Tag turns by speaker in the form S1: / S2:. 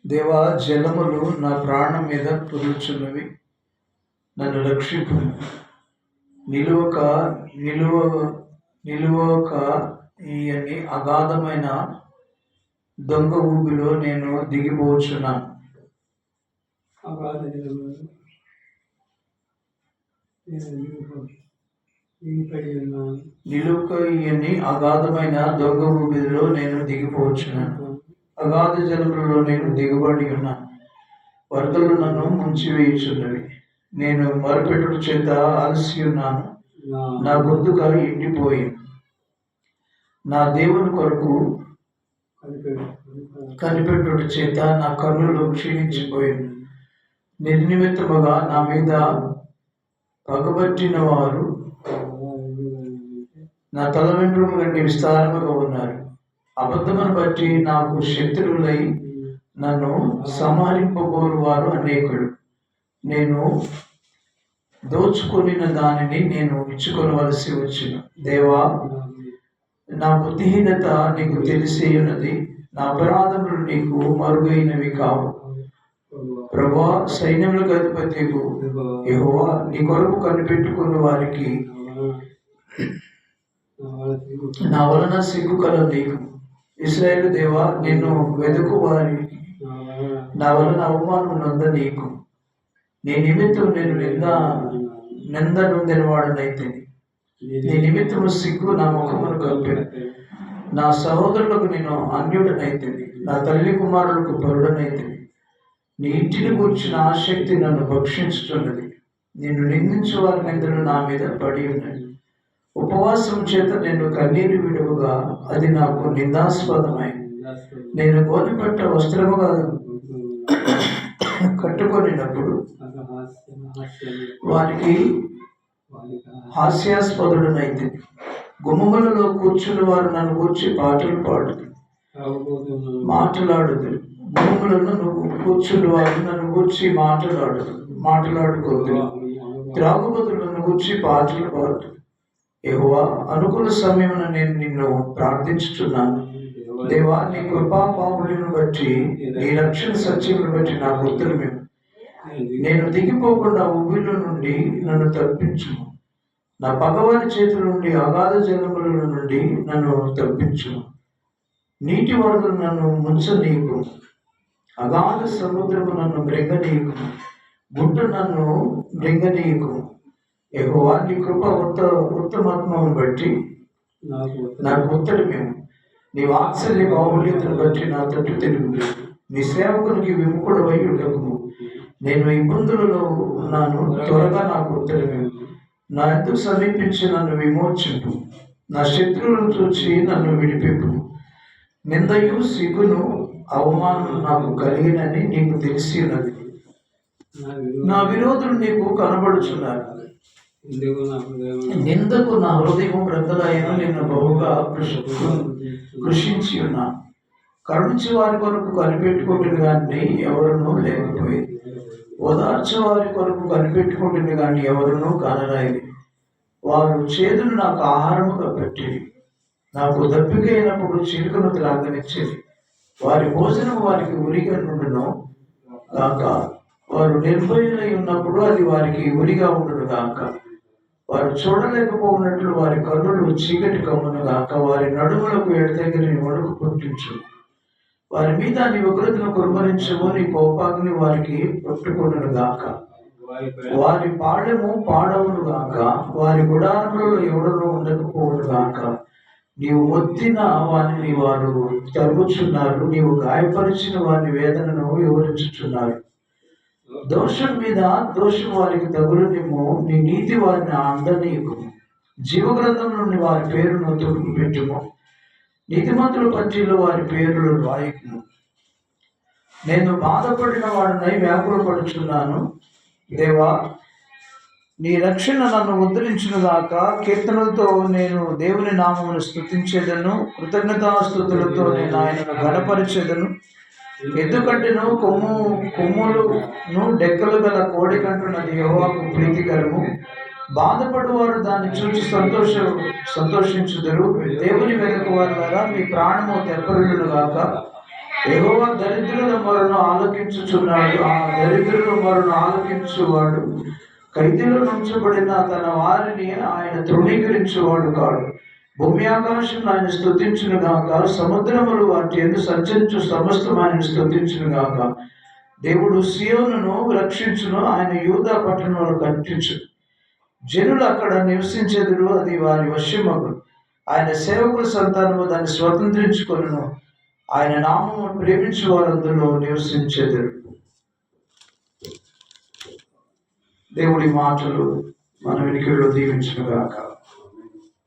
S1: దేవా, జలములు నా ప్రాణం మీద పొర్లుచున్నవి, నన్ను రక్షింపు. నిలువక నిలువ నిలువక ఈయన్ని అగాధమైన దొంగ ఊబిలో నేను దిగిపోవచ్చున్నాను. నిలువక ఈయన్ని అగాధమైన దొంగ ఊబిలో నేను దిగిపోవచ్చున్నాను. అగాధ జలములలో నేను దిగుబడి ఉన్నాను. వరదలు నన్ను ముంచివేయుచున్నవి. నేను మొరపెట్టుట చేత అలసి ఉన్నాను. నా గొంతుక ఎండిపోయింది. నా దేవుని కొరకు కనిపెట్టుట చేత నా కన్నులు క్షీణించిపోయింది. నిర్నిమిత్తముగా నా మీద పగబట్టిన వారు నా తల వెంట్రుకల కంటే విస్తారముగా ఉన్నారు. అబద్ధమును బట్టి నాకు శత్రువులై నన్ను సంహరింపబోరు వారు అనేకులు. నేను దోచుకొనిన దానిని నేను ఇచ్చుకొనవలసి వచ్చిన. దేవా, నా బుద్ధిహీనత నీకు తెలిసి ఉన్నది. నా అపరాధములు నీకు మరుగైనవి కావు. ప్రభువా, సైన్యములకు అధిపతియగు యెహోవా, నీ కొరకు కనిపెట్టుకున్న వారికి నా వలన సిగ్గు కలదు నీకు. ఇశ్రాయేలు దేవా, నిన్ను వెదుకు వారికి నా వలన అవమానం నంద నీకు. నీ నిమిత్తం నేను నింద నొందిన వాడనైతే, నీ నిమిత్తము సిగ్గు నా ముఖమును కప్పాను. నా సహోదరులకు నేను అన్యుడనైతే, నా తల్లి కుమారులకు పరుడనైతే. నీ ఇంటిని కూర్చున్న ఆసక్తి నన్ను భక్షించుతున్నది. నిన్ను నిందించే వారి నిందలు నా మీద పడి ఉన్నది. ఉపవాసం చేత నేను కన్నీరు విడువగా అది నాకు నిందాస్పదమైంది. నేను గోనెపట్ట వస్త్రముగా కట్టుకొనినప్పుడు వారికి హాస్యాస్పదుడనైతే. గుమ్మములలో కూర్చున్న వారు నన్ను కూర్చి పాటలు మాట్లాడుదు. గుమ్మములను కూర్చున్న వారు నన్ను కూర్చి మాట్లాడుకోదు. త్రాగుబోతులు నన్ను కూర్చి పాటలు పాడు. యెహోవా, అనుకూల సమయమున నేను నిన్ను ప్రార్థించుచున్నాను. దేవా, నీ కృపా బాహుళ్యమును బట్టి, నీ రక్షణ సత్యమును బట్టి నాకు ఉత్తరమేము. నేను దిగిపోకుండా ఉవ్విళ్ళ నుండి నన్ను తప్పించు. నా పగవారి చేతుల నుండి, అగాధ జలముల నుండి నన్ను తప్పించు. నీటి వరదలు నన్ను ముంచనీయకు. అగాధ సముద్రము నన్ను మృంగనీయకు. గుట్ట నన్ను మృంగనీయకు. యెహోవా, నీ కృప ఉత్తమత్వమును బట్టి నాకు ఉత్తరమేము. నీ వాత్సల్య బాహుళ్యతను బట్టి నా తట్టు తెలుగు. నీ సేవకునికి విముఖుడవై ఉండకుము. నేను ఇబ్బందులలో ఉన్నాను, త్వరగా నాకు ఉత్తరమేము. నా ఎద్దుకు సమీపించి నన్ను విమోచింపు. నా శత్రువులను చూచి నన్ను విడిపింపు. నిందయు సిగ్గును అవమానం నాకు కలిగినని నీకు తెలిసి ఉన్నది. నా విరోధులు నీకు కనబడుచున్నారు. నిందకు నా హృదయం ప్రజలైన నిన్ను బహుగా కృషించి ఉన్నాను. కరుణించి వారి కొరకు కనిపెట్టుకుంటుంది కానీ ఎవరునూ లేకపోయింది. ఓదార్చి వారి కొరకు కనిపెట్టుకుంటుంది కానీ ఎవరునూ కానరాయి. వారు చేతులు నాకు ఆహారముగా పెట్టేది. నాకు దప్పిక అయినప్పుడు చిలుకను త్రాగనిచ్చేది. వారి భోజనం వారికి ఉరిగా నుండును గాక. వారు నిర్భయులై ఉన్నప్పుడు అది వారికి ఉరిగా ఉండును గాక. వారు చూడలేకపోయినట్లు వారి కన్నులు చీకటి కమ్మును గాక. వారి నడుములకు ఎడతెగని వణుకు పుట్టించు. వారి మీద నీ ఉగ్రతను కుమ్మరించము. నీ కోపాగ్ని వారికి పట్టుకొనును గాక. వారి పాడెము పాడవును గాక. వారి గుడారములలో ఎవడనూ ఉండకపోవును గాక. నీవు మొత్తిన వారిని వారు తరుగుచున్నారు. నీవు గాయపరిచిన వారి వేదనను వివరించుచున్నారు. దోషం మీద దోషం వారికి తగులునిమ్ము. నీ నీతి వారిని అందనీయకు. జీవగ్రంథం నుండి వారి పేరును తొడుగు పెట్టుము. నీతిమంతుల పట్టిలో వారి పేర్లు రాయకుము. నేను బాధపడిన వాడినై వ్యాకులపడుచున్నాను. దేవా, నీ రక్షణ నన్ను ఉద్ధరించును గాక. కీర్తనలతో నేను దేవుని నామమును స్తుతించేదను. కృతజ్ఞతాస్తుతులతో నేను ఆయనను ఘనపరిచేదను. ఎందుకంటేను కొమ్ములను డెక్కలు గల కోడి కంటున్నది యెహోవాకు ప్రీతికరము. బాధపడువారు దాన్ని చూసి సంతోషించుదురు. దేవుని వెనుక వారు మీ ప్రాణము తెప్పరిల్లును గాక. యెహోవా దరిద్రుల మొరను ఆలకించుచున్నాడు. ఆ దరిద్రుల మొరను ఆలకించువాడు, ఖైదీలో ఉంచబడిన తన వారిని ఆయన తృణీకరించువాడు కాడు. భూమి ఆకాశం ఆయన స్తుతించును గాక, సముద్రములు వాటి యందు సంచరించు సమస్తం ఆయన స్తుతించును గాక. దేవుడు సియోనును రక్షించును, ఆయన యూదా పట్టణంలో కట్టించు. జనులు అక్కడ నివసించెదరు, అది వారి వశ్యమగును. ఆయన సేవకుల సంతానము దాన్ని స్వతంత్రించుకొనును, ఆయన నామము ప్రేమించు వారందరూ నివసించెదరు. దేవుడి మాటలు మన వెనుకలో దీవించును గాక.